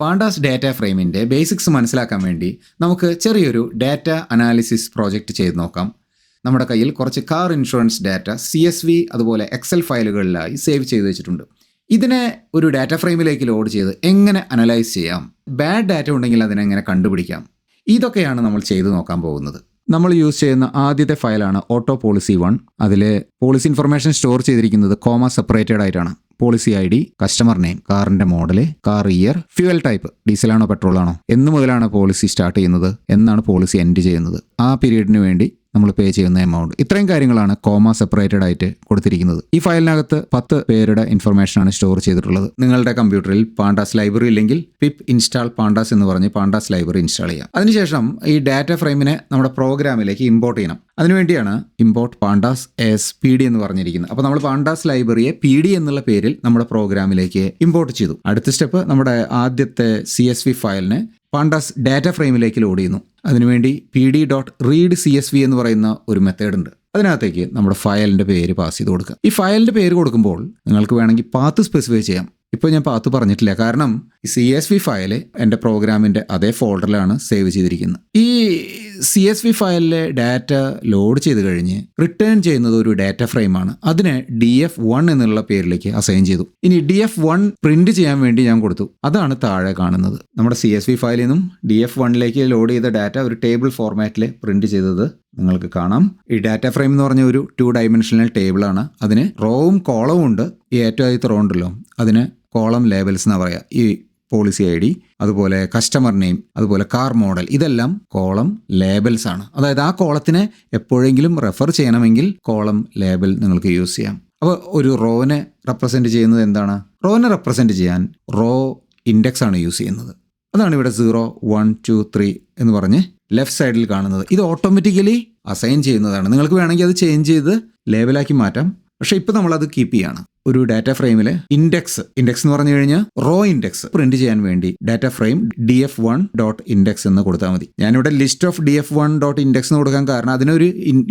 Pandas data ഫ്രെയിമിൻ്റെ basics മനസ്സിലാക്കാൻ വേണ്ടി നമുക്ക് ചെറിയൊരു ഡാറ്റ അനാലിസിസ് പ്രോജക്റ്റ് ചെയ്ത് നോക്കാം. നമ്മുടെ കയ്യിൽ കുറച്ച് കാർ ഇൻഷുറൻസ് ഡാറ്റ CSV അതുപോലെ എക്സൽ ഫയലുകളിലായി സേവ് ചെയ്ത് വെച്ചിട്ടുണ്ട്. ഇതിനെ ഒരു ഡാറ്റ ഫ്രെയിമിലേക്ക് ലോഡ് ചെയ്ത് എങ്ങനെ അനലൈസ് ചെയ്യാം, ബാഡ് ഡാറ്റ ഉണ്ടെങ്കിൽ അതിനെങ്ങനെ കണ്ടുപിടിക്കാം, ഇതൊക്കെയാണ് നമ്മൾ ചെയ്ത് നോക്കാൻ പോകുന്നത്. നമ്മൾ യൂസ് ചെയ്യുന്ന ആദ്യത്തെ ഫയലാണ് ഓട്ടോ പോളിസി 1. അതിൽ പോളിസി ഇൻഫർമേഷൻ സ്റ്റോർ ചെയ്തിരിക്കുന്നത് കോമ സെപ്പറേറ്റഡ് ആയിട്ടാണ്. പോളിസി ID, കസ്റ്റമർ നെയിം, കാറിൻ്റെ model, car year, fuel type, ഡീസലാണോ പെട്രോളാണോ, എന്ന് മുതലാണ് പോളിസി സ്റ്റാർട്ട് ചെയ്യുന്നത്, എന്നാണ് പോളിസി എൻഡ് ചെയ്യുന്നത്, ആ പീരീഡിന് വേണ്ടി നമ്മൾ പേ ചെയ്യുന്ന എമൗണ്ട്, ഇത്രയും കാര്യങ്ങളാണ് കോമ സെപ്പറേറ്റഡ് ആയിട്ട് കൊടുത്തിരിക്കുന്നത്. ഈ ഫയലിനകത്ത് 10 പേരുടെ ഇൻഫർമേഷനാണ് സ്റ്റോർ ചെയ്തിട്ടുള്ളത്. നിങ്ങളുടെ കമ്പ്യൂട്ടറിൽ പാണ്ടാസ് ലൈബ്രറി ഇല്ലെങ്കിൽ പിപ്പ് ഇൻസ്റ്റാൾ പാണ്ടാസ് എന്ന് പറഞ്ഞ് പാണ്ടാസ് ലൈബ്രറി ഇൻസ്റ്റാൾ ചെയ്യാം. അതിനുശേഷം ഈ ഡാറ്റ ഫ്രെയിമിനെ നമ്മുടെ പ്രോഗ്രാമിലേക്ക് ഇമ്പോർട്ട് ചെയ്യണം. അതിനുവേണ്ടിയാണ് ഇമ്പോർട്ട് പാണ്ടാസ് PD എന്ന് പറഞ്ഞിരിക്കുന്നത്. അപ്പോൾ നമ്മൾ പാണ്ടാസ് ലൈബ്രറിയെ PD എന്നുള്ള പേരിൽ നമ്മുടെ പ്രോഗ്രാമിലേക്ക് ഇമ്പോർട്ട് ചെയ്തു. അടുത്ത സ്റ്റെപ്പ് നമ്മുടെ ആദ്യത്തെ CSV ഫയലിനെ പാണ്ടാസ് ഡാറ്റ ഫ്രെയിമിലേക്ക് ലോഡ് ചെയ്യുന്നു. അതിനുവേണ്ടി pd.readcsv എന്ന് പറയുന്ന ഒരു മെത്തേഡ് ഉണ്ട്. അതിനകത്തേക്ക് നമ്മുടെ ഫയലിൻ്റെ പേര് പാസ് ചെയ്ത് കൊടുക്കുക. ഈ ഫയലിൻ്റെ പേര് കൊടുക്കുമ്പോൾ നിങ്ങൾക്ക് വേണമെങ്കിൽ പാത്ത് സ്പെസിഫൈ ചെയ്യാം. ഇപ്പോൾ ഞാൻ പാത്ത് പറഞ്ഞിട്ടില്ല, കാരണം ഈ CSV ഫയൽ എൻ്റെ പ്രോഗ്രാമിൻ്റെ അതേ ഫോൾഡറിലാണ് സേവ് ചെയ്തിരിക്കുന്നത്. ഈ CSV ഫയലിലെ ഡാറ്റ ലോഡ് ചെയ്ത് കഴിഞ്ഞ് റിട്ടേൺ ചെയ്യുന്നത് ഒരു ഡാറ്റ ഫ്രെയിമാണ്. അതിനെ DF1 എന്നുള്ള പേരിലേക്ക് അസൈൻ ചെയ്തു. ഇനി DF1 പ്രിന്റ് ചെയ്യാൻ വേണ്ടി ഞാൻ കൊടുത്തു. അതാണ് താഴെ കാണുന്നത്. നമ്മുടെ CSV ഫയലിൽ നിന്നും DF1ലേക്ക് ലോഡ് ചെയ്ത ഡാറ്റ ഒരു ടേബിൾ ഫോർമാറ്റിൽ പ്രിന്റ് ചെയ്തത് നിങ്ങൾക്ക് കാണാം. ഈ ഡാറ്റ ഫ്രെയിം എന്ന് പറഞ്ഞ ഒരു 2 ഡയമെൻഷണൽ ടേബിളാണ്. അതിന് റോവും കോളവും ഉണ്ട്. ഈ ഏറ്റവും ആദ്യത്തെ റോ ഉണ്ടല്ലോ, അതിന് കോളം ലേബൽസ് എന്നാണ് പറയുക. ഈ പോളിസി ID, അതുപോലെ കസ്റ്റമർ നെയിം, അതുപോലെ കാർ മോഡൽ, ഇതെല്ലാം കോളം ലേബൽസ് ആണ്. അതായത് ആ കോളത്തിനെ എപ്പോഴെങ്കിലും റെഫർ ചെയ്യണമെങ്കിൽ കോളം ലേബൽ നിങ്ങൾക്ക് യൂസ് ചെയ്യാം. അപ്പോൾ ഒരു റോനെ റെപ്രസെൻറ്റ് ചെയ്യുന്നത് എന്താണ്? റോനെ റെപ്രസെൻറ്റ് ചെയ്യാൻ റോ ഇൻഡെക്സ് ആണ് യൂസ് ചെയ്യുന്നത്. അതാണ് ഇവിടെ 0, 1, 2, 3 എന്ന് പറഞ്ഞ് ലെഫ്റ്റ് സൈഡിൽ കാണുന്നത്. ഇത് ഓട്ടോമാറ്റിക്കലി അസൈൻ ചെയ്യുന്നതാണ്. നിങ്ങൾക്ക് വേണമെങ്കിൽ അത് ചേഞ്ച് ചെയ്ത് ലേബലാക്കി മാറ്റാം. പക്ഷേ ഇപ്പോൾ നമ്മളത് കീപ്പ് ചെയ്യാണ്. ഒരു ഡാറ്റ ഫ്രെയിമിൽ ഇൻഡെക്സ് എന്ന് പറഞ്ഞു കഴിഞ്ഞാൽ റോ ഇൻഡെക്സ് പ്രിന്റ് ചെയ്യാൻ വേണ്ടി ഡാറ്റ ഫ്രെയിം df1.index എന്ന് കൊടുത്താൽ മതി. ഞാനിവിടെ ലിസ്റ്റ് ഓഫ് df1.index എന്ന് കൊടുക്കാൻ കാരണം അതിനൊരു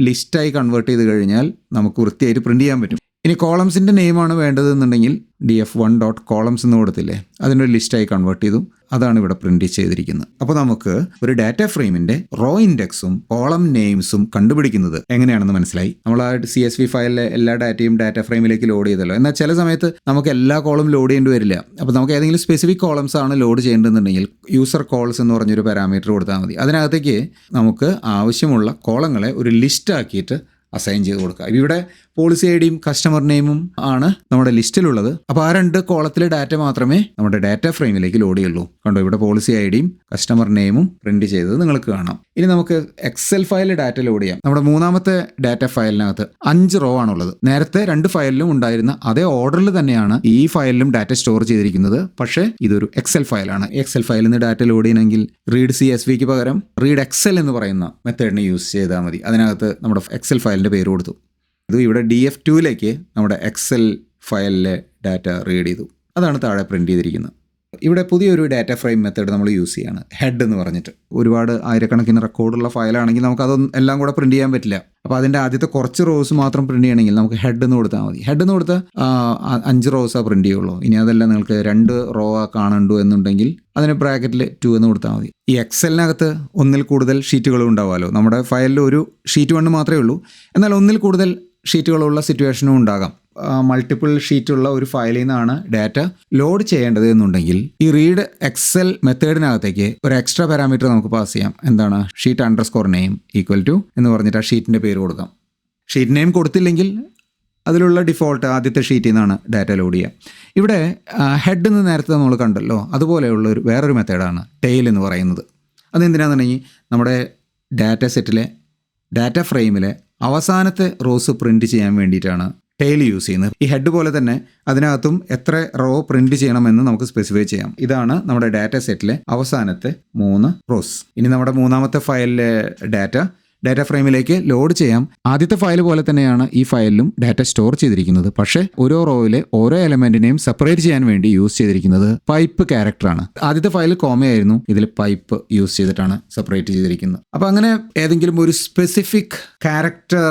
ലിസ്റ്റായി കൺവേർട്ട് ചെയ്ത് കഴിഞ്ഞാൽ നമുക്ക് വൃത്തിയായിട്ട് പ്രിന്റ് ചെയ്യാൻ പറ്റും. ഇനി കോളംസിൻ്റെ നെയിമാണ് വേണ്ടതെന്നുണ്ടെങ്കിൽ df1.columns എന്ന് കൊടുത്തില്ലേ, അതിനൊരു ലിസ്റ്റായി കൺവേർട്ട് ചെയ്തു. അതാണ് ഇവിടെ പ്രിന്റ് ചെയ്തിരിക്കുന്നത്. അപ്പോൾ നമുക്ക് ഒരു ഡാറ്റ ഫ്രെയിമിൻ്റെ റോ ഇൻഡെക്സും കോളം നെയിംസും കണ്ടുപിടിക്കുന്നത് എങ്ങനെയാണെന്ന് മനസ്സിലായി. നമ്മൾ ആ CSV ഫയലിലെ എല്ലാ ഡാറ്റയും ഡാറ്റ ഫ്രെയിമിലേക്ക് ലോഡ് ചെയ്തല്ലോ. എന്നാൽ ചില സമയത്ത് നമുക്ക് എല്ലാ കോളം ലോഡ് ചെയ്യേണ്ടി വരില്ല. അപ്പോൾ നമുക്ക് ഏതെങ്കിലും സ്പെസിഫിക് കോളംസ് ആണ് ലോഡ് ചെയ്യേണ്ടതെന്നുണ്ടെങ്കിൽ യൂസർ കോൾസ് എന്ന് പറഞ്ഞൊരു പാരാമീറ്റർ കൊടുത്താൽ മതി. അതിനകത്തേക്ക് നമുക്ക് ആവശ്യമുള്ള കോളങ്ങളെ ഒരു ലിസ്റ്റ് ആക്കിയിട്ട് അസൈൻ ചെയ്ത് കൊടുക്കുക. ഇവിടെ പോളിസി IDയും കസ്റ്റമർ നെയിമും ആണ് നമ്മുടെ ലിസ്റ്റിലുള്ളത്. അപ്പോൾ ആ 2 കോളത്തിലെ ഡാറ്റ മാത്രമേ നമ്മുടെ ഡാറ്റ ഫ്രെയിമിലേക്ക് ലോഡ് ചെയ്യുള്ളൂ. കണ്ടോ, ഇവിടെ പോളിസി IDയും കസ്റ്റമർ നെയിമും പ്രിന്റ് ചെയ്തത് നിങ്ങൾക്ക് കാണാം. ഇനി നമുക്ക് എക്സൽ ഫയലിൽ ഡാറ്റ ലോഡ് ചെയ്യാം. നമ്മുടെ മൂന്നാമത്തെ ഡാറ്റ ഫയലിനകത്ത് 5 റോ ആണുള്ളത്. നേരത്തെ 2 ഫയലിലും ഉണ്ടായിരുന്ന അതേ ഓർഡറിൽ തന്നെയാണ് ഈ ഫയലിലും ഡാറ്റ സ്റ്റോർ ചെയ്തിരിക്കുന്നത്. പക്ഷേ ഇതൊരു എക്സൽ ഫയലാണ്. എക്സൽ ഫയലിൽ നിന്ന് ഡാറ്റ ലോഡ് ചെയ്യണമെങ്കിൽ റീഡ് CSVക്ക് പകരം റീഡ് എക്സൽ എന്ന് പറയുന്ന മെത്തേഡിനെ യൂസ് ചെയ്താൽ മതി. അതിനകത്ത് നമ്മുടെ എക്സൽ ഫയലിൻ്റെ പേര് കൊടുത്തു. ഇത് ഇവിടെ DF2ലേക്ക് നമ്മുടെ എക്സൽ ഫയലിലെ ഡാറ്റ റീഡ് ചെയ്തു. അതാണ് താഴെ പ്രിന്റ് ചെയ്തിരിക്കുന്നത്. ഇവിടെ പുതിയൊരു ഡാറ്റ ഫ്രെയിം മെത്തേഡ് നമ്മൾ യൂസ് ചെയ്യാണ്, ഹെഡ് എന്ന് പറഞ്ഞിട്ട്. ഒരുപാട് ആയിരക്കണക്കിന് റെക്കോർഡുള്ള ഫയലാണെങ്കിൽ നമുക്ക് അതൊന്നും എല്ലാം കൂടെ പ്രിന്റ് ചെയ്യാൻ പറ്റില്ല. അപ്പോൾ അതിൻ്റെ ആദ്യത്തെ കുറച്ച് റോസ് മാത്രം പ്രിന്റ് ചെയ്യണമെങ്കിൽ നമുക്ക് ഹെഡ് എന്ന് കൊടുത്താൽ മതി. ഹെഡ് എന്ന് കൊടുത്താൽ 5 റോസാണ് പ്രിന്റ് ചെയ്യുള്ളൂ. ഇനി അതെല്ലാം നിങ്ങൾക്ക് 2 റോ കാണണ്ടു എന്നുണ്ടെങ്കിൽ അതിന് ബ്രാക്കറ്റിൽ 2 എന്ന് കൊടുത്താൽ മതി. ഈ എക്സലിനകത്ത് ഒന്നിൽ കൂടുതൽ ഷീറ്റുകളും ഉണ്ടാവാമല്ലോ. നമ്മുടെ ഫയലിൽ ഒരു ഷീറ്റ് 1 മാത്രമേ ഉള്ളൂ. എന്നാൽ ഒന്നിൽ കൂടുതൽ ഷീറ്റുകളുള്ള സിറ്റുവേഷനും ഉണ്ടാകാം. മൾട്ടിപ്പിൾ ഷീറ്റുള്ള ഒരു ഫയലിൽ നിന്നാണ് ഡാറ്റ ലോഡ് ചെയ്യേണ്ടത് എന്നുണ്ടെങ്കിൽ ഈ റീഡ് എക്സൽ മെത്തേഡിനകത്തേക്ക് ഒരു എക്സ്ട്രാ പാരാമീറ്റർ നമുക്ക് പാസ് ചെയ്യാം. എന്താണ്? ഷീറ്റ്_നെയിം = എന്ന് പറഞ്ഞിട്ട് ആ ഷീറ്റിൻ്റെ പേര് കൊടുക്കാം. ഷീറ്റ് നെയിം കൊടുത്തില്ലെങ്കിൽ അതിലുള്ള ഡിഫോൾട്ട് ആദ്യത്തെ ഷീറ്റിൽ നിന്നാണ് ഡാറ്റ ലോഡ് ചെയ്യുക. ഇവിടെ ഹെഡ് എന്ന് നേരത്തെ നമ്മൾ കണ്ടല്ലോ, അതുപോലെയുള്ള വേറൊരു മെത്തേഡാണ് ടെയിൽ എന്ന് പറയുന്നത്. അതെന്തിനാണെന്നുണ്ടെങ്കിൽ നമ്മുടെ ഡാറ്റ സെറ്റിലെ ഡാറ്റ ഫ്രെയിമിലെ അവസാനത്തെ റോസ് പ്രിന്റ് ചെയ്യാൻ വേണ്ടിയിട്ടാണ് ടെയിൽ യൂസ് ചെയ്യുന്നത്. ഈ ഹെഡ് പോലെ തന്നെ അതിനകത്തും എത്ര റോ പ്രിന്റ് ചെയ്യണമെന്ന് നമുക്ക് സ്പെസിഫൈ ചെയ്യാം. ഇതാണ് നമ്മുടെ ഡാറ്റ സെറ്റിലെ അവസാനത്തെ 3 റോസ്. ഇനി നമ്മുടെ മൂന്നാമത്തെ ഫയലിലെ ഡാറ്റ ഫ്രെയിമിലേക്ക് ലോഡ് ചെയ്യാം. ആദ്യത്തെ ഫയൽ പോലെ തന്നെയാണ് ഈ ഫയലിലും ഡാറ്റ സ്റ്റോർ ചെയ്തിരിക്കുന്നത്. പക്ഷേ ഓരോ റോയിലെ ഓരോ എലമെന്റിനെയും സെപ്പറേറ്റ് ചെയ്യാൻ വേണ്ടി യൂസ് ചെയ്തിരിക്കുന്നത് പൈപ്പ് ക്യാരക്ടറാണ്. ആദ്യത്തെ ഫയൽ കോമയായിരുന്നു, ഇതിൽ പൈപ്പ് യൂസ് ചെയ്തിട്ടാണ് സെപ്പറേറ്റ് ചെയ്തിരിക്കുന്നത്. അപ്പോൾ അങ്ങനെ ഏതെങ്കിലും ഒരു സ്പെസിഫിക് ക്യാരക്ടർ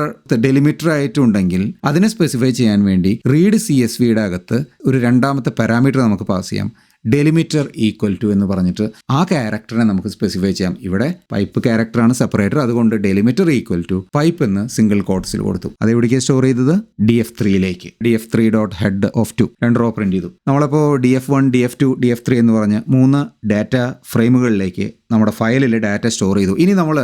ഡെലിമിറ്റർ ആയിട്ടുണ്ടെങ്കിൽ അതിനെ സ്പെസിഫൈ ചെയ്യാൻ വേണ്ടി റീഡ് CSVയുടെ അകത്ത് ഒരു രണ്ടാമത്തെ പാരാമീറ്റർ നമുക്ക് പാസ് ചെയ്യാം. ഡെലിമിറ്റർ ഈക്വൽ ടു എന്ന് പറഞ്ഞിട്ട് ആ ക്യാരക്ടറിനെ നമുക്ക് സ്പെസിഫൈ ചെയ്യാം. ഇവിടെ പൈപ്പ് ക്യാരക്ടറാണ് സെപ്പറേറ്റർ, അതുകൊണ്ട് ഡെലിമിറ്റർ ഈക്വൽ ടു പൈപ്പ് എന്ന് സിംഗിൾ കോട്ട്സിൽ കൊടുത്തു. അത് എവിടേക്ക് സ്റ്റോർ ചെയ്തത്? DF3യിലേക്ക്. DF3.head_2 2 റോ പ്രിന്റ് ചെയ്തു. നമ്മളിപ്പോൾ DF1, DF2, DF3 എന്ന് പറഞ്ഞ് 3 ഡാറ്റ ഫ്രെയിമുകളിലേക്ക് നമ്മുടെ ഫയലിൽ ഡാറ്റ സ്റ്റോർ ചെയ്തു. ഇനി നമ്മൾ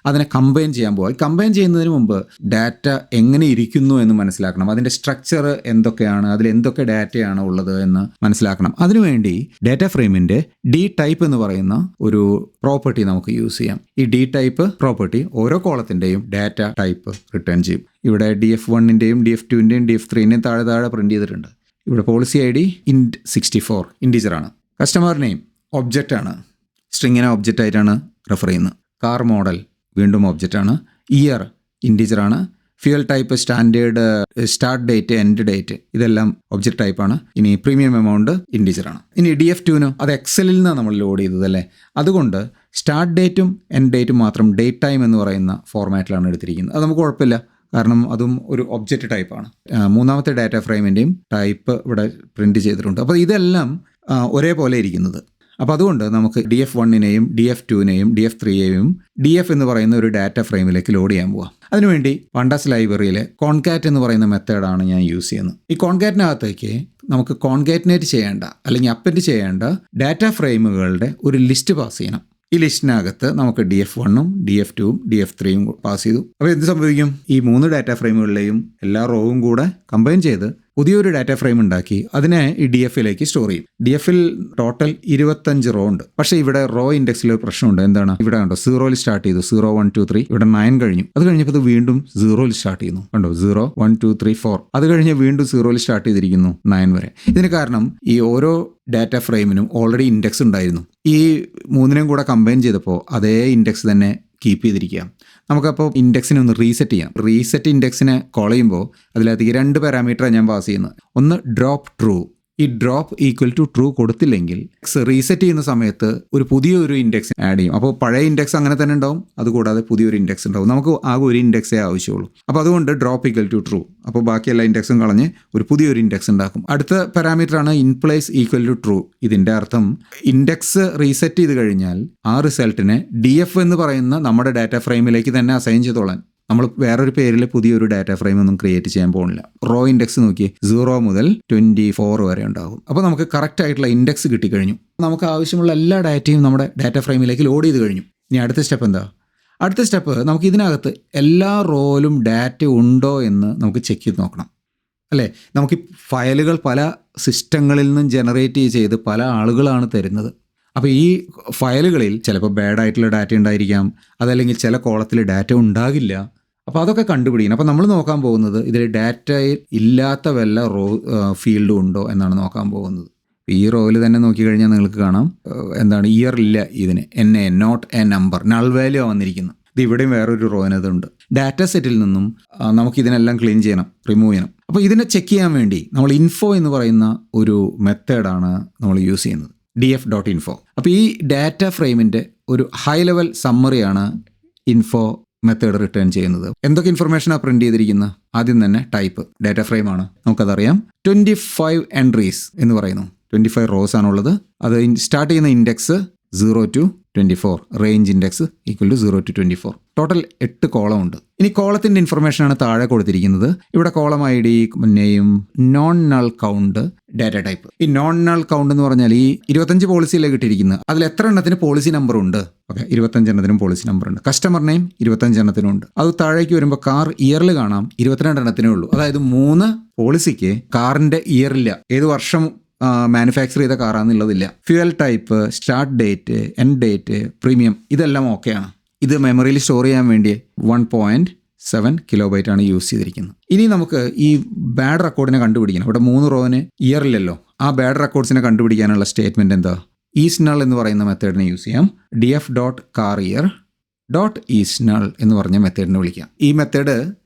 അതിനെ കമ്പൈൻ ചെയ്യാൻ പോകാം. കമ്പൈൻ ചെയ്യുന്നതിന് മുമ്പ് ഡാറ്റ എങ്ങനെ ഇരിക്കുന്നു എന്ന് മനസ്സിലാക്കണം. അതിൻ്റെ സ്ട്രക്ചർ എന്തൊക്കെയാണ്, അതിൽ എന്തൊക്കെ ഡാറ്റയാണ് ഉള്ളത് എന്ന് മനസ്സിലാക്കണം. അതിനുവേണ്ടി ഡാറ്റ ഫ്രെയിമിൻ്റെ ഡി ടൈപ്പ് എന്ന് പറയുന്ന ഒരു പ്രോപ്പർട്ടി നമുക്ക് യൂസ് ചെയ്യാം. ഈ ഡി ടൈപ്പ് പ്രോപ്പർട്ടി ഓരോ കോളത്തിൻ്റെയും ഡാറ്റ ടൈപ്പ് റിട്ടേൺ ചെയ്യും. ഇവിടെ DF1ൻ്റെയും DF2ൻ്റെയും DF3ൻ്റെയും താഴെ പ്രിന്റ് ചെയ്തിട്ടുണ്ട്. ഇവിടെ പോളിസി ID int64 ഇൻറ്റീജറാണ്. കസ്റ്റമർ നെയിം ഒബ്ജക്റ്റാണ്, സ്ട്രിങ്ങിനെ ഒബ്ജക്റ്റ് ആയിട്ടാണ് റെഫർ ചെയ്യുന്നത്. കാർ മോഡൽ വീണ്ടും ഒബ്ജക്റ്റാണ്. ഇയർ ഇൻറ്റീജറാണ്. Fuel type standard, start date, end date ഇതെല്ലാം ഒബ്ജക്റ്റ് ടൈപ്പാണ്. ഇനി പ്രീമിയം എമൗണ്ട് ഇൻറ്റീജറാണ്. ഇനി DF2 അത് എക്സലിൽ നിന്നാണ് നമ്മൾ ലോഡ് ചെയ്തത് അല്ലേ. അതുകൊണ്ട് സ്റ്റാർട്ട് ഡേറ്റും എൻഡ് ഡേറ്റും മാത്രം ഡേറ്റ് ടൈം എന്ന് പറയുന്ന ഫോർമാറ്റിലാണ് എടുത്തിരിക്കുന്നത്. അത് നമുക്ക് കുഴപ്പമില്ല, കാരണം അതും ഒരു ഒബ്ജക്റ്റ് ടൈപ്പാണ്. മൂന്നാമത്തെ ഡാറ്റ ഫ്രെയിമിൻ്റെയും ടൈപ്പ് ഇവിടെ പ്രിൻറ്റ് ചെയ്തിട്ടുണ്ട്. അപ്പോൾ ഇതെല്ലാം ഒരേപോലെ ഇരിക്കുന്നത്. അപ്പോൾ അതുകൊണ്ട് നമുക്ക് DF1നെയും DF2നെയും DF3യെയും DF എന്ന് പറയുന്ന ഒരു ഡാറ്റ ഫ്രെയിമിലേക്ക് ലോഡ് ചെയ്യാൻ പോവാം. അതിനുവേണ്ടി പണ്ടാസ് ലൈബ്രറിയിലെ കോൺകാറ്റ് എന്ന് പറയുന്ന മെത്തേഡാണ് ഞാൻ യൂസ് ചെയ്യുന്നത്. ഈ കോൺകാറ്റിനകത്തേക്ക് നമുക്ക് കോൺകാറ്റിനേറ്റ് ചെയ്യേണ്ട അല്ലെങ്കിൽ അപ്പൻഡ് ചെയ്യേണ്ട ഡാറ്റ ഫ്രെയിമുകളുടെ ഒരു ലിസ്റ്റ് പാസ് ചെയ്യണം. ഈ ലിസ്റ്റിനകത്ത് നമുക്ക് DF1ഉം DF2ഉം DF3യും പാസ് ചെയ്തു. അപ്പോൾ എന്ത് സംഭവിക്കും? ഈ 3 ഡാറ്റ ഫ്രെയിമുകളിലെയും എല്ലാ റോവും കൂടെ കമ്പൈൻ ചെയ്ത് പുതിയൊരു ഡാറ്റ ഫ്രെയിം ഉണ്ടാക്കി അതിനെ ഈ DFലേക്ക് സ്റ്റോർ ചെയ്യും. DFൽ ടോട്ടൽ 25 റോ ഉണ്ട്. പക്ഷേ ഇവിടെ റോ ഇൻഡെക്സിൽ ഒരു പ്രശ്നമുണ്ട്. എന്താണ്? ഇവിടെ കണ്ടോ 0ൽ സ്റ്റാർട്ട് ചെയ്തു, 0, 1, 2, 3. ഇവിടെ 9 കഴിഞ്ഞു. അത് കഴിഞ്ഞപ്പോൾ ഇത് വീണ്ടും 0ൽ സ്റ്റാർട്ട് ചെയ്യുന്നു. കണ്ടോ 0, 1, 2, 3, 4. അത് കഴിഞ്ഞ് വീണ്ടും 0ൽ സ്റ്റാർട്ട് ചെയ്തിരിക്കുന്നു 9 വരെ. ഇതിന് കാരണം ഈ ഓരോ ഡാറ്റ ഫ്രെയിമിനും ഓൾറെഡി ഇൻഡെക്സ് ഉണ്ടായിരുന്നു. ഈ 3നെയും കൂടെ കമ്പൈൻ ചെയ്തപ്പോൾ അതേ ഇൻഡെക്സ് തന്നെ കീപ്പ് ചെയ്തിരിക്കുക. നമുക്കപ്പോൾ ഇൻഡെക്സിനെ ഒന്ന് റീസെറ്റ് ചെയ്യാം. റീസെറ്റ് ഇൻഡെക്സിനെ കോൾ ചെയ്യുമ്പോൾ അതിനകത്ത് 2 പാരാമീറ്ററാണ് ഞാൻ പാസ് ചെയ്യുന്നത്. ഒന്ന് ഡ്രോപ്പ് ട്രൂ. ഈ ഡ്രോപ്പ് ഈക്വൽ ടു ട്രൂ കൊടുത്തില്ലെങ്കിൽ റീസെറ്റ് ചെയ്യുന്ന സമയത്ത് ഒരു പുതിയൊരു ഇൻഡെക്സ് ആഡ് ചെയ്യും. അപ്പോൾ പഴയ ഇൻഡെക്സ് അങ്ങനെ തന്നെ ഉണ്ടാവും, അതുകൂടാതെ പുതിയൊരു ഇൻഡെക്സ് ഉണ്ടാവും. നമുക്ക് ആകെ ഒരു ഇൻഡെക്സേ ആവശ്യമുള്ളൂ. അപ്പോൾ അതുകൊണ്ട് ഡ്രോപ്പ് ഈക്വൽ ടു ട്രൂ. അപ്പോൾ ബാക്കി എല്ലാ ഇൻഡെക്സും കളഞ്ഞ് ഒരു പുതിയൊരു ഇൻഡെക്സ് ഉണ്ടാക്കും. അടുത്ത പാരാമീറ്ററാണ് ഇൻപ്ലേസ് ഈക്വൽ ടു ട്രൂ. ഇതിൻ്റെ അർത്ഥം ഇൻഡെക്സ് റീസെറ്റ് ചെയ്ത് കഴിഞ്ഞാൽ ആ റിസൾട്ടിനെ DF എന്ന് പറയുന്ന നമ്മുടെ ഡാറ്റ ഫ്രെയിമിലേക്ക് തന്നെ അസൈൻ ചെയ്തോളാൻ. നമ്മൾ വേറൊരു പേരിൽ പുതിയൊരു ഡാറ്റ ഫ്രെയിം ഒന്നും ക്രിയേറ്റ് ചെയ്യാൻ പോകുന്നില്ല. റോ ഇൻഡെക്സ് നോക്കി 0 മുതൽ 24 വരെ ഉണ്ടാകും. അപ്പോൾ നമുക്ക് കറക്റ്റ് ആയിട്ടുള്ള ഇൻഡെക്സ് കിട്ടിക്കഴിഞ്ഞു. നമുക്ക് ആവശ്യമുള്ള എല്ലാ ഡാറ്റയും നമ്മുടെ ഡാറ്റ ഫ്രെയിമിലേക്ക് ലോഡ് ചെയ്ത് കഴിഞ്ഞു. ഇനി അടുത്ത സ്റ്റെപ്പ് എന്താ? അടുത്ത സ്റ്റെപ്പ് നമുക്ക് ഇതിനകത്ത് എല്ലാ റോയിലും ഡാറ്റ ഉണ്ടോ എന്ന് നമുക്ക് ചെക്ക് ചെയ്ത് നോക്കണം അല്ലേ. നമുക്ക് ഫയലുകൾ പല സിസ്റ്റങ്ങളിൽ നിന്നും ജനറേറ്റ് ചെയ്ത് പല ആളുകളാണ് തരുന്നത്. അപ്പോൾ ഈ ഫയലുകളിൽ ചിലപ്പോൾ ബാഡ് ആയിട്ടുള്ള ഡാറ്റ ഉണ്ടായിരിക്കാം, അതല്ലെങ്കിൽ ചില കോളത്തിൽ ഡാറ്റ ഉണ്ടാകില്ല. അപ്പോൾ അതൊക്കെ കണ്ടുപിടിക്കണം. അപ്പോൾ നമ്മൾ നോക്കാൻ പോകുന്നത് ഇതിൽ ഡാറ്റയിൽ ഇല്ലാത്ത വല്ല റോ ഫീൽഡും ഉണ്ടോ എന്നാണ് നോക്കാൻ പോകുന്നത്. ഈ റോയിൽ തന്നെ നോക്കിക്കഴിഞ്ഞാൽ നിങ്ങൾക്ക് കാണാം എന്താണ് ഇയർ ഇല്ല, ഇതിന് NA not a number, null value വന്നിരിക്കുന്നത്. ഇത് ഇവിടെയും വേറൊരു റോയിനതുണ്ട്. ഡാറ്റ സെറ്റിൽ നിന്നും നമുക്ക് ഇതിനെല്ലാം ക്ലീൻ ചെയ്യണം, റിമൂവ് ചെയ്യണം. അപ്പോൾ ഇതിനെ ചെക്ക് ചെയ്യാൻ വേണ്ടി നമ്മൾ ഇൻഫോ എന്ന് പറയുന്ന ഒരു മെത്തേഡാണ് നമ്മൾ യൂസ് ചെയ്യുന്നത്, df.info. അപ്പോൾ ഈ ഡാറ്റ ഫ്രെയിമിൻ്റെ ഒരു ഹൈ ലെവൽ സമ്മറിയാണ് ഇൻഫോ മെത്തേഡ് റിട്ടേൺ ചെയ്യുന്നത്. എന്തൊക്കെ ഇൻഫർമേഷനാണ് പ്രിന്റ് ചെയ്തിരിക്കുന്നത്? ആദ്യം തന്നെ ടൈപ്പ് ഡാറ്റ ഫ്രെയിമാണ്, നമുക്കതറിയാം. 25 എൻട്രീസ് എന്ന് പറയുന്നു. 25 റോസ് ആണുള്ളത്. അത് സ്റ്റാർട്ട് ചെയ്യുന്ന index 0 to 24, range index equal to 0 to 24. Total 8 column ഉണ്ട്. ഇനി കോളത്തിൻ്റെ ഇൻഫർമേഷനാണ് താഴെ കൊടുത്തിരിക്കുന്നത്. ഇവിടെ column ID, name, non null count, data type. ഈ നോൺ നൾ കൗണ്ട് എന്ന് പറഞ്ഞാൽ ഈ 25 പോളിസിയിലേക്ക് ഇട്ടിരിക്കുന്നത്. അതിൽ എത്ര എണ്ണത്തിന് പോളിസി നമ്പർ ഉണ്ട്? ഓക്കെ, 25 എണ്ണത്തിനും പോളിസി നമ്പർ ഉണ്ട്. കസ്റ്റമർ നെയിം 25 എണ്ണത്തിനും ഉണ്ട്. അത് താഴേക്ക് വരുമ്പോൾ കാർ ഇയറിൽ കാണാം 22 എണ്ണത്തിനേ ഉള്ളൂ. അതായത് 3 പോളിസിക്ക് കാറിൻ്റെ ഇയറില്ല, ഏത് വർഷം മാനുഫാക്ചർ ചെയ്ത കാറാണെന്നുള്ളതില്ല. Fuel type, start date, end date, premium ഇതെല്ലാം ഓക്കെയാണ്. ഇത് മെമ്മറിയിൽ സ്റ്റോർ ചെയ്യാൻ വേണ്ടി 1.7 കിലോബൈറ്റ് ആണ് യൂസ് ചെയ്തിരിക്കുന്നത്. ഇനി നമുക്ക് ഈ ബാഡ് റെക്കോർഡിനെ കണ്ടുപിടിക്കണം. ഇവിടെ 3 റോവിന് ഇയറില്ലല്ലോ. ആ ബാഡ് റെക്കോർഡ്സിനെ കണ്ടുപിടിക്കാനുള്ള സ്റ്റേറ്റ്മെൻറ്റ് എന്താ? ഈസ്നൾ എന്ന് പറയുന്ന മെത്തേഡിനെ യൂസ് ചെയ്യാം. df.carIer.isNull എന്ന് പറഞ്ഞ മെത്തേഡിനെ വിളിക്കാം. ഈ മെത്തേഡ്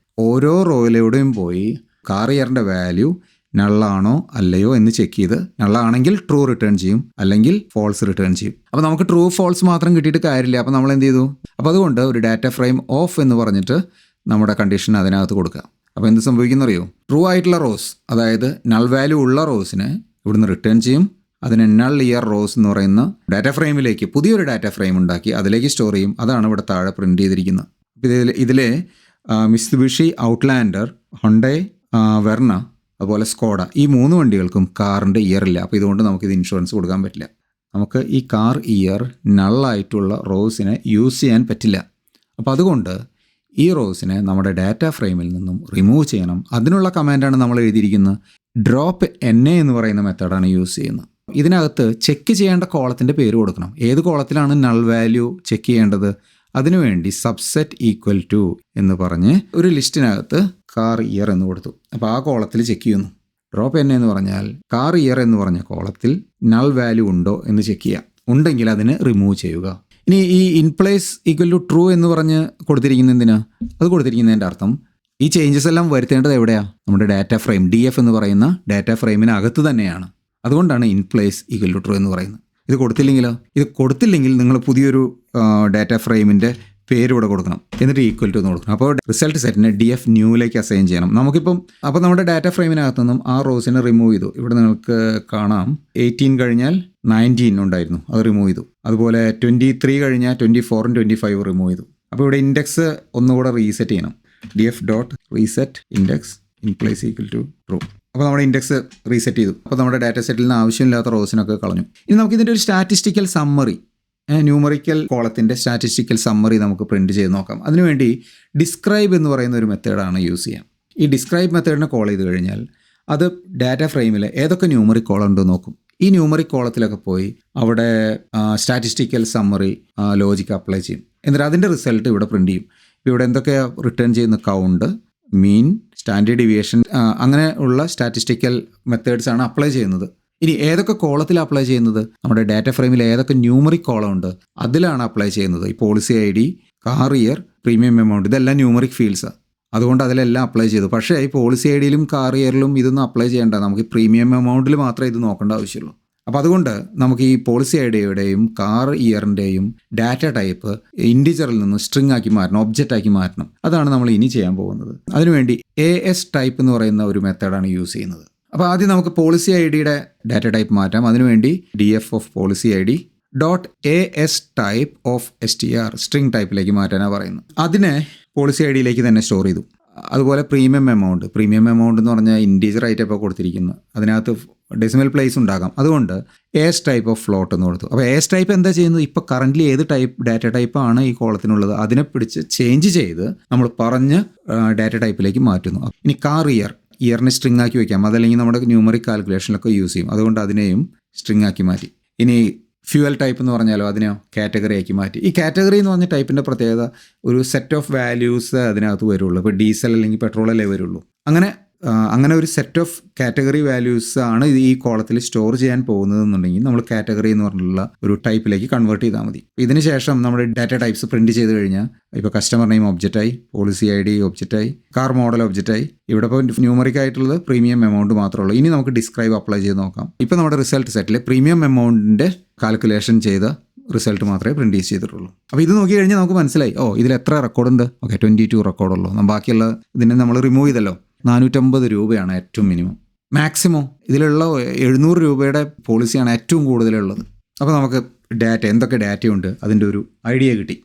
ഓരോ റോയിലൂടെയും പോയി കാർ ഇയറിൻ്റെ വാല്യൂ നള്ളാണോ അല്ലയോ എന്ന് ചെക്ക് ചെയ്ത് നള്ളാണെങ്കിൽ ട്രൂ റിട്ടേൺ ചെയ്യും, അല്ലെങ്കിൽ ഫോൾസ് റിട്ടേൺ ചെയ്യും. അപ്പോൾ നമുക്ക് ട്രൂ ഫോൾസ് മാത്രം കിട്ടിയിട്ട് കാര്യമില്ല. അപ്പോൾ നമ്മൾ എന്ത് ചെയ്തു? അപ്പോൾ അതുകൊണ്ട് ഒരു ഡാറ്റ ഫ്രെയിം ഓഫ് എന്ന് പറഞ്ഞിട്ട് നമ്മുടെ കണ്ടീഷൻ അതിനകത്ത് കൊടുക്കുക. അപ്പോൾ എന്ത് സംഭവിക്കുന്നറിയോ? ട്രൂ ആയിട്ടുള്ള റോസ്, അതായത് നൾ വാല്യൂ ഉള്ള റോസിനെ ഇവിടുന്ന് റിട്ടേൺ ചെയ്യും. അതിനെ നൾ ഇയർ റോസ് എന്ന് പറയുന്ന ഡാറ്റ ഫ്രെയിമിലേക്ക് പുതിയൊരു ഡാറ്റ ഫ്രെയിം ഉണ്ടാക്കി അതിലേക്ക് സ്റ്റോർ ചെയ്യും. അതാണ് ഇവിടെ താഴെ പ്രിൻ്റ് ചെയ്തിരിക്കുന്നത്. ഇതിലെ മിത്സുബിഷി ഔട്ട്ലാൻഡർ, ഹൊണ്ടൈ വെർണ, അതുപോലെ സ്കോഡ, ഈ 3 വണ്ടികൾക്കും കാറിൻ്റെ ഇയർ ഇല്ല. അപ്പോൾ ഇതുകൊണ്ട് നമുക്കിത് ഇൻഷുറൻസ് കൊടുക്കാൻ പറ്റില്ല. നമുക്ക് ഈ കാർ ഇയർ നള്ളായിട്ടുള്ള റോസിനെ യൂസ് ചെയ്യാൻ പറ്റില്ല. അപ്പോൾ അതുകൊണ്ട് ഈ റോസിനെ നമ്മുടെ ഡാറ്റ ഫ്രെയിമിൽ നിന്നും റിമൂവ് ചെയ്യണം. അതിനുള്ള കമാൻഡാണ് നമ്മൾ എഴുതിയിരിക്കുന്നത്. ഡ്രോപ്പ് NA എന്ന് പറയുന്ന മെത്തേഡാണ് യൂസ് ചെയ്യുന്നത്. ഇതിനകത്ത് ചെക്ക് ചെയ്യേണ്ട കോളത്തിൻ്റെ പേര് കൊടുക്കണം. ഏത് കോളത്തിലാണ് നൾ വാല്യൂ ചെക്ക് ചെയ്യേണ്ടത്? അതിനുവേണ്ടി സബ്സെറ്റ് ഈക്വൽ ടു എന്ന് പറഞ്ഞ് ഒരു ലിസ്റ്റിനകത്ത് കാർ ഇയർ എന്ന് കൊടുത്തു. അപ്പോൾ ആ കോളത്തിൽ ചെക്ക് ചെയ്യുന്നു. ഡ്രോപ്പ് NA എന്ന് പറഞ്ഞാൽ കാർ ഇയർ എന്ന് പറഞ്ഞ കോളത്തിൽ നൾ വാല്യൂ ഉണ്ടോ എന്ന് ചെക്ക് ചെയ്യുക. ഉണ്ടെങ്കിൽ അതിന് റിമൂവ് ചെയ്യുക. ഇനി ഈ ഇൻപ്ലേസ് ഈക്വൽ ടു ട്രൂ എന്ന് പറഞ്ഞ് കൊടുത്തിരിക്കുന്ന എന്തിനാ? അത് കൊടുത്തിരിക്കുന്നതിൻ്റെ അർത്ഥം ഈ ചേഞ്ചസ് എല്ലാം വരുത്തേണ്ടത് എവിടെയാണ്? നമ്മുടെ ഡാറ്റ ഫ്രെയിം DF എന്ന് പറയുന്ന ഡാറ്റ ഫ്രെയിമിനകത്ത് തന്നെയാണ്. അതുകൊണ്ടാണ് ഇൻപ്ലേസ് ഈക്വൽ ടു ട്രൂ എന്ന് പറയുന്നത്. ഇത് കൊടുത്തില്ലെങ്കിൽ നിങ്ങൾ പുതിയൊരു ഡാറ്റ ഫ്രെയിമിൻ്റെ പേര് ഇവിടെ കൊടുക്കണം, എന്നിട്ട് ഈക്വൽ ടു എന്ന് കൊടുക്കണം. അപ്പോൾ റിസൾട്ട് സെറ്റിനെ DF ന്യൂയിലേക്ക് അസൈൻ ചെയ്യണം. അപ്പോൾ നമ്മുടെ ഡാറ്റ ഫ്രെയിമിനകത്ത് നിന്നും ആ റോസിനെ റിമൂവ് ചെയ്തു. ഇവിടെ നിങ്ങൾക്ക് കാണാം 18 കഴിഞ്ഞാൽ 19 ഉണ്ടായിരുന്നു, അത് റിമൂവ് ചെയ്തു. അതുപോലെ 23 കഴിഞ്ഞാൽ 24ഉം 25 റിമൂവ് ചെയ്തു. അപ്പോൾ ഇവിടെ ഇൻഡെക്സ് ഒന്നുകൂടെ റീസെറ്റ് ചെയ്യണം. DF dot reset index inplace equal to true. അപ്പോൾ നമ്മുടെ ഇൻഡെക്സ് റീസെറ്റ് ചെയ്തു. അപ്പോൾ നമ്മുടെ ഡാറ്റ സെറ്റിൽ നിന്ന് ആവശ്യമില്ലാത്ത റോസിനൊക്കെ കളഞ്ഞു. ഇനി നമുക്കിതിൻ്റെ ഒരു സ്റ്റാറ്റിസ്റ്റിക്കൽ സമ്മറി, ന്യൂമറിക്കൽ കോളത്തിൻ്റെ സ്റ്റാറ്റിസ്റ്റിക്കൽ സമ്മറി നമുക്ക് പ്രിൻറ്റ് ചെയ്ത് നോക്കാം. അതിനുവേണ്ടി ഡിസ്ക്രൈബ് എന്ന് പറയുന്ന ഒരു മെത്തേഡാണ് യൂസ് ചെയ്യാം. ഈ ഡിസ്ക്രൈബ് മെത്തേഡിനെ കോൾ ചെയ്ത് കഴിഞ്ഞാൽ അത് ഡാറ്റ ഫ്രെയിമിൽ ഏതൊക്കെ ന്യൂമറിക് കോളം ഉണ്ടോ നോക്കും. ഈ ന്യൂമറിക് കോളത്തിലൊക്കെ പോയി അവിടെ സ്റ്റാറ്റിസ്റ്റിക്കൽ സമ്മറി ലോജിക്ക് അപ്ലൈ ചെയ്യും. എന്നിട്ട് അതിൻ്റെ റിസൾട്ട് ഇവിടെ പ്രിൻറ്റ് ചെയ്യും. ഇവിടെ എന്തൊക്കെയാണ് റിട്ടേൺ ചെയ്യുന്ന? കൗണ്ട്, മീൻ, സ്റ്റാൻഡേർഡ് ഡീവിയേഷൻ, അങ്ങനെ ഉള്ള സ്റ്റാറ്റിസ്റ്റിക്കൽ മെത്തേഡ്സ് ആണ് അപ്ലൈ ചെയ്യുന്നത്. ഇനി ഏതൊക്കെ കോളത്തിൽ അപ്ലൈ ചെയ്യുന്നത്? നമ്മുടെ ഡാറ്റ ഫ്രെയിമിൽ ഏതൊക്കെ ന്യൂമറിക് കോളം ഉണ്ട് അതിലാണ് അപ്ലൈ ചെയ്യുന്നത്. ഈ policy ID, car year, premium amount, ഇതെല്ലാം ന്യൂമറിക് ഫീൽഡ്സാണ്. അതുകൊണ്ട് അതിലെല്ലാം അപ്ലൈ ചെയ്തു. പക്ഷേ ഈ പോളിസി IDയിലും കാർ ഇയറിലും ഇതൊന്നും അപ്ലൈ ചെയ്യേണ്ട. നമുക്ക് പ്രീമിയം എമൗണ്ടിൽ മാത്രമേ ഇത് നോക്കേണ്ട ആവശ്യമുള്ളൂ. അപ്പോൾ അതുകൊണ്ട് നമുക്ക് ഈ പോളിസി IDയുടെയും കാർ ഇയറിൻ്റെയും ഡാറ്റ ടൈപ്പ് ഇൻഡിജറിൽ നിന്ന് സ്ട്രിങ് ആക്കി മാറ്റണം, ഒബ്ജക്റ്റ് ആക്കി മാറ്റണം. അതാണ് നമ്മൾ ഇനി ചെയ്യാൻ പോകുന്നത്. അതിനുവേണ്ടി AS ടൈപ്പ് എന്ന് പറയുന്ന ഒരു മെത്തേഡാണ് യൂസ് ചെയ്യുന്നത്. അപ്പോൾ ആദ്യം നമുക്ക് പോളിസി IDയുടെ ഡാറ്റ ടൈപ്പ് മാറ്റാം. അതിനുവേണ്ടി DF of policy ID dot AS type of STR string ടൈപ്പിലേക്ക് മാറ്റാനാണ് പറയുന്നത്. അതിനെ പോളിസി IDയിലേക്ക് തന്നെ സ്റ്റോർ ചെയ്തു. അതുപോലെ പ്രീമിയം എമൗണ്ട് എന്ന് പറഞ്ഞാൽ ഇൻറ്റീജർ ആയിട്ട് ഇപ്പോൾ കൊടുത്തിരിക്കുന്നത്, അതിനകത്ത് ഡെസിമൽ പ്ലേസ് ഉണ്ടാകാം. അതുകൊണ്ട് AS ടൈപ്പ് ഓഫ് ഫ്ലോട്ട് എന്ന് കൊടുത്തു. അപ്പോൾ AS ടൈപ്പ് എന്താ ചെയ്യുന്നത്? ഇപ്പോൾ കറൻ്റ്ലി ഏത് ഡാറ്റ ടൈപ്പാണ് ഈ കോളത്തിനുള്ളത് അതിനെ പിടിച്ച് ചേഞ്ച് ചെയ്ത് നമ്മൾ പറഞ്ഞ ഡാറ്റ ടൈപ്പിലേക്ക് മാറ്റുന്നു. ഇനി കാർ ഇയറിനെ സ്ട്രിങ് ആക്കി വയ്ക്കാം. അതല്ലെങ്കിൽ നമ്മുടെ ന്യൂമറിക് കാൽക്കുലേഷനിലൊക്കെ യൂസ് ചെയ്യും. അതുകൊണ്ട് അതിനെയും സ്ട്രിങ് ആക്കി മാറ്റി. ഇനി ഫ്യൂവൽ ടൈപ്പ് എന്ന് പറഞ്ഞാലോ അതിനെയോ കാറ്റഗറി ആക്കി മാറ്റി. ഈ കാറ്റഗറി എന്ന് പറഞ്ഞ ടൈപ്പിൻ്റെ പ്രത്യേകത ഒരു സെറ്റ് ഓഫ് വാല്യൂസ് അതിനകത്ത് വരുള്ളൂ. ഇപ്പോൾ ഡീസൽ അല്ലെങ്കിൽ പെട്രോളല്ലേ വരുള്ളൂ. അങ്ങനെ ഒരു സെറ്റ് ഓഫ് കാറ്റഗറി വാല്യൂസ് ആണ് ഈ കോളത്തിൽ സ്റ്റോർ ചെയ്യാൻ പോകുന്നതെന്നുണ്ടെങ്കിൽ നമ്മൾ കാറ്റഗറി എന്ന് പറഞ്ഞിട്ടുള്ള ഒരു ടൈപ്പിലേക്ക് കൺവേർട്ട് ചെയ്താൽ മതി. ഇതിന് ശേഷം നമ്മുടെ ഡാറ്റ ടൈപ്സ് പ്രിൻറ്റ് ചെയ്ത് കഴിഞ്ഞാൽ ഇപ്പോൾ കസ്റ്റമർ നെയിം ഒബ്ജക്റ്റായി, പോളിസി ID ഒബ്ജക്റ്റായി, കാർ മോഡൽ ഒബ്ജക്റ്റായി. ഇവിടെ ഇപ്പോൾ ന്യൂമറിക് ആയിട്ടുള്ളത് പ്രീമിയം എമൗണ്ട് മാത്രമേ ഉള്ളൂ. ഇനി നമുക്ക് ഡിസ്ക്രൈബ് അപ്ലൈ ചെയ്ത് നോക്കാം. ഇപ്പോൾ നമ്മുടെ റിസൾട്ട് സെറ്റിൽ പ്രീമിയം എമൗണ്ടിൻ്റെ കാൽക്കുലേഷൻ ചെയ്ത റിസൾട്ട് മാത്രമേ പ്രിൻറ്റ് ചെയ്തിട്ടുള്ളൂ. അപ്പോൾ ഇത് നോക്കി കഴിഞ്ഞാൽ നമുക്ക് മനസ്സിലായി, ഇതിൽ എത്ര റെക്കോർഡുണ്ട്? 22 റെക്കോർഡുള്ളൂ. ബാക്കിയുള്ള ഇതിനെ നമ്മൾ റിമൂവ് ചെയ്തല്ലോ. 450 രൂപയാണ് ഏറ്റവും മിനിമം. മാക്സിമം ഇതിലുള്ള 700 രൂപയുടെ പോളിസിയാണ് ഏറ്റവും കൂടുതലുള്ളത്. അപ്പോൾ നമുക്ക് എന്തൊക്കെ ഡാറ്റയുണ്ട് അതിൻ്റെ ഒരു ഐഡിയ കിട്ടി.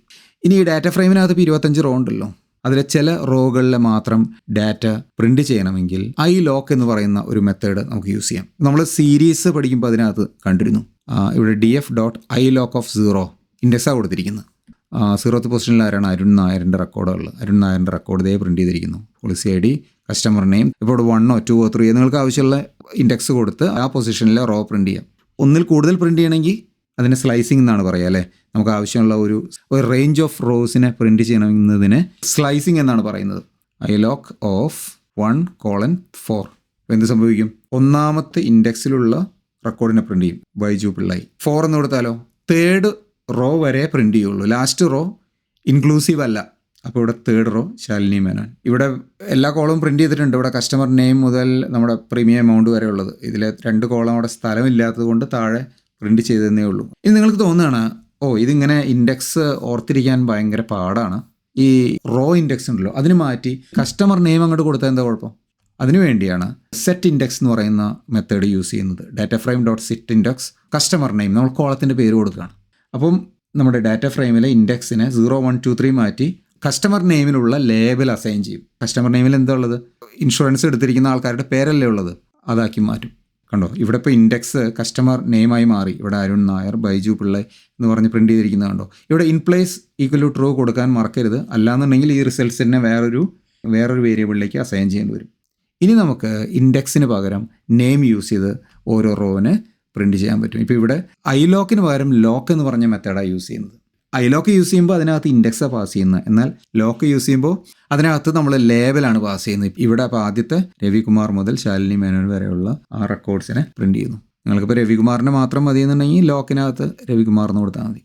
ഇനി ഈ ഡാറ്റ ഫ്രെയിമിനകത്ത് ഇപ്പോൾ 25 റോ ഉണ്ടല്ലോ. അതിലെ ചില റോകളിൽ മാത്രം ഡാറ്റ പ്രിൻറ്റ് ചെയ്യണമെങ്കിൽ iLock എന്ന് പറയുന്ന ഒരു മെത്തേഡ് നമുക്ക് യൂസ് ചെയ്യാം. നമ്മൾ സീരീസ് പഠിക്കുമ്പോൾ അതിനകത്ത് കണ്ടിരുന്നു. ഇവിടെ DF ഡോട്ട് iLock ഓഫ് 0 ഇൻഡെക്സാണ് കൊടുത്തിരിക്കുന്നത്. 0th പൊസിഷനിൽ ആരാണ്? അരുൺ നായരുടെ റെക്കോർഡുള്ളത്. അരുൺ നായരുടെ റെക്കോർഡ് ഇതേ പ്രിൻറ്റ് ചെയ്തിരിക്കുന്നു. പോളിസി ID, കസ്റ്റമർ നെയിം, ഇപ്പോൾ 1 2 3 നിങ്ങൾക്ക് ആവശ്യമുള്ള ഇൻഡെക്സ് കൊടുത്ത് ആ പൊസിഷനിലെ റോ പ്രിൻറ്റ് ചെയ്യാം. ഒന്നിൽ കൂടുതൽ പ്രിൻറ്റ് ചെയ്യണമെങ്കിൽ അതിന് സ്ലൈസിങ് എന്നാണ് പറയുക അല്ലേ. നമുക്ക് ആവശ്യമുള്ള ഒരു റേഞ്ച് ഓഫ് റോസിനെ പ്രിൻറ്റ് ചെയ്യണമെന്നതിന് സ്ലൈസിങ് എന്നാണ് പറയുന്നത്. iLock of 1:4. എന്ത് സംഭവിക്കും? ഒന്നാമത്തെ ഇൻഡെക്സിലുള്ള റെക്കോർഡിനെ പ്രിൻറ്റ് ചെയ്യും. ബൈജു പിള്ളായി 4 എന്ന് കൊടുത്താലോ 3rd റോ വരെ പ്രിൻറ്റ് ചെയ്യുള്ളൂ. ലാസ്റ്റ് റോ ഇൻക്ലൂസീവ് അല്ല. അപ്പോൾ ഇവിടെ 3rd റോ ശാലിനി മേനോൻ. ഇവിടെ എല്ലാ കോളവും പ്രിൻറ്റ് ചെയ്തിട്ടുണ്ട്. ഇവിടെ കസ്റ്റമർ നെയിം മുതൽ നമ്മുടെ പ്രീമിയം എമൗണ്ട് വരെ ഉള്ളത്. ഇതിൽ 2 കോളം അവിടെ സ്ഥലമില്ലാത്തത് കൊണ്ട് താഴെ പ്രിൻറ്റ് ചെയ്തതേ ഉള്ളൂ. ഇനി നിങ്ങൾക്ക് തോന്നുകയാണ് ഇതിങ്ങനെ ഇൻഡെക്സ് ഓർത്തിരിക്കാൻ ഭയങ്കര പാടാണ്. ഈ റോ ഇൻഡെക്സ് ഉണ്ടല്ലോ അതിന് മാറ്റി കസ്റ്റമർ നെയിം അങ്ങോട്ട് കൊടുത്താൽ എന്താ കുഴപ്പം? അതിനുവേണ്ടിയാണ് സെറ്റ് ഇൻഡെക്സ് എന്ന് പറയുന്ന മെത്തേഡ് യൂസ് ചെയ്യുന്നത്. Data frame dot set index customer name നമ്മൾ കോളത്തിൻ്റെ പേര് കൊടുക്കുകയാണ്. അപ്പം നമ്മുടെ ഡാറ്റ ഫ്രെയിമിലെ ഇൻഡെക്സിനെ 0, 1, 2, 3 മാറ്റി കസ്റ്റമർ നെയിമിലുള്ള ലേബൽ അസൈൻ ചെയ്യും. കസ്റ്റമർ നെയിമിൽ എന്താ ഉള്ളത്? ഇൻഷുറൻസ് എടുത്തിരിക്കുന്ന ആൾക്കാരുടെ പേരല്ലേ ഉള്ളത്, അതാക്കി മാറ്റും. കണ്ടോ, ഇവിടെ ഇപ്പോൾ ഇൻഡെക്സ് കസ്റ്റമർ നെയിമായി മാറി. ഇവിടെ അരുൺ നായർ, ബൈജു പിള്ളൈ എന്ന് പറഞ്ഞ് പ്രിൻറ്റ് ചെയ്തിരിക്കുന്നത് കണ്ടോ. ഇവിടെ in place equal to true കൊടുക്കാൻ മറക്കരുത്, അല്ലാന്നുണ്ടെങ്കിൽ ഈ റിസൾട്ട്സിനെ വേറൊരു വേരിയബിളിലേക്ക് അസൈൻ ചെയ്യേണ്ടി വരും. ഇനി നമുക്ക് ഇൻഡെക്സിന് പകരം നെയിം യൂസ് ചെയ്ത് ഓരോ റോവിന് പ്രിൻറ്റ് ചെയ്യാൻ പറ്റും. ഇപ്പോൾ ഇവിടെ ഐലോക്കിന് പകരം ലോക്ക് എന്ന് പറഞ്ഞ മെത്തേഡാണ് യൂസ് ചെയ്യുന്നത്. ഐലോക്ക് യൂസ് ചെയ്യുമ്പോൾ അതിനകത്ത് ഇൻഡെക്സാണ് പാസ് ചെയ്യുന്നത്. എന്നാൽ ലോക്ക് യൂസ് ചെയ്യുമ്പോൾ അതിനകത്ത് നമ്മൾ ലേബലാണ് പാസ് ചെയ്യുന്നത്. ഇവിടെ അപ്പോൾ ആദ്യത്തെ രവികുമാർ മുതൽ ശാലിനി മേനോൻ വരെയുള്ള ആ റെക്കോർഡ്സിനെ പ്രിൻറ്റ് ചെയ്യുന്നു. നിങ്ങൾക്കിപ്പോൾ രവികുമാറിനെ മാത്രം മതി എന്നുണ്ടെങ്കിൽ ലോക്കിനകത്ത് രവികുമാർ എന്ന് കൊടുത്താൽ മതി.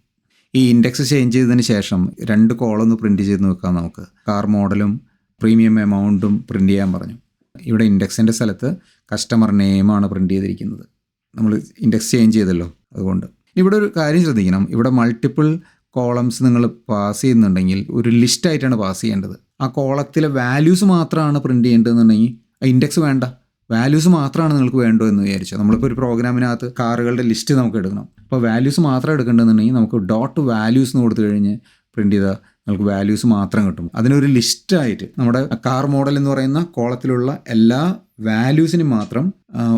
ഈ ഇൻഡെക്സ് ചേഞ്ച് ചെയ്തതിന് ശേഷം 2 കോളൊന്ന് പ്രിൻറ്റ് ചെയ്ത് നോക്കാം. നമുക്ക് കാർ മോഡലും പ്രീമിയം എമൗണ്ടും പ്രിൻറ്റ് ചെയ്യാൻ പറഞ്ഞു. ഇവിടെ ഇൻഡെക്സിൻ്റെ സ്ഥലത്ത് കസ്റ്റമർ നെയിമാണ് പ്രിൻറ്റ് ചെയ്തിരിക്കുന്നത്. നമ്മൾ ഇൻഡെക്സ് ചേഞ്ച് ചെയ്തല്ലോ, അതുകൊണ്ട്. ഇവിടെ ഒരു കാര്യം ശ്രദ്ധിക്കണം. ഇവിടെ മൾട്ടിപ്പിൾ കോളംസ് നിങ്ങൾ പാസ് ചെയ്യുന്നുണ്ടെങ്കിൽ ഒരു ലിസ്റ്റായിട്ടാണ് പാസ് ചെയ്യേണ്ടത്. ആ കോളത്തിലെ വാല്യൂസ് മാത്രമാണ് പ്രിൻറ്റ് ചെയ്യേണ്ടതെന്നുണ്ടെങ്കിൽ ഇൻഡെക്സ് വേണ്ട, വാല്യൂസ് മാത്രമാണ് നിങ്ങൾക്ക് വേണ്ടോ എന്ന് വിചാരിച്ചോ. നമ്മളിപ്പോൾ ഒരു പ്രോഗ്രാമിനകത്ത് കാറുകളുടെ ലിസ്റ്റ് നമുക്ക് എടുക്കണം. അപ്പോൾ വാല്യൂസ് മാത്രം എടുക്കേണ്ടതെന്നുണ്ടെങ്കിൽ നമുക്ക് ഡോട്ട് വാല്യൂസ് എന്ന് കൊടുത്തു കഴിഞ്ഞ് പ്രിൻറ്റ് ചെയ്താൽ നമുക്ക് വാല്യൂസ് മാത്രം കിട്ടും. അതിനൊരു ലിസ്റ്റായിട്ട് നമ്മുടെ കാർ മോഡൽ എന്ന് പറയുന്ന കോളത്തിലുള്ള എല്ലാ വാല്യൂസിനും മാത്രം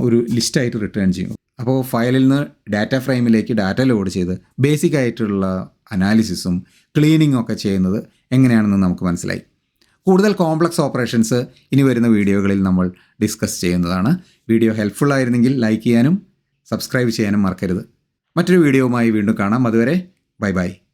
ഒരു ലിസ്റ്റായിട്ട് റിട്ടേൺ ചെയ്യും. അപ്പോൾ ഫയലിൽ നിന്ന് ഡാറ്റ ഫ്രെയിമിലേക്ക് ഡാറ്റ ലോഡ് ചെയ്ത് ബേസിക് ആയിട്ടുള്ള അനാലിസിസും ക്ലീനിങ്ങും ഒക്കെ ചെയ്യുന്നത് എങ്ങനെയാണെന്ന് നമുക്ക് മനസ്സിലായി. കൂടുതൽ കോംപ്ലക്സ് ഓപ്പറേഷൻസ് ഇനി വരുന്ന വീഡിയോകളിൽ നമ്മൾ ഡിസ്കസ് ചെയ്യുന്നതാണ്. വീഡിയോ ഹെൽപ്ഫുൾ ആയിരുന്നെങ്കിൽ ലൈക്ക് ചെയ്യാനും സബ്സ്ക്രൈബ് ചെയ്യാനും മറക്കരുത്. മറ്റൊരു വീഡിയോവുമായി വീണ്ടും കാണാം. അതുവരെ ബൈ ബൈ.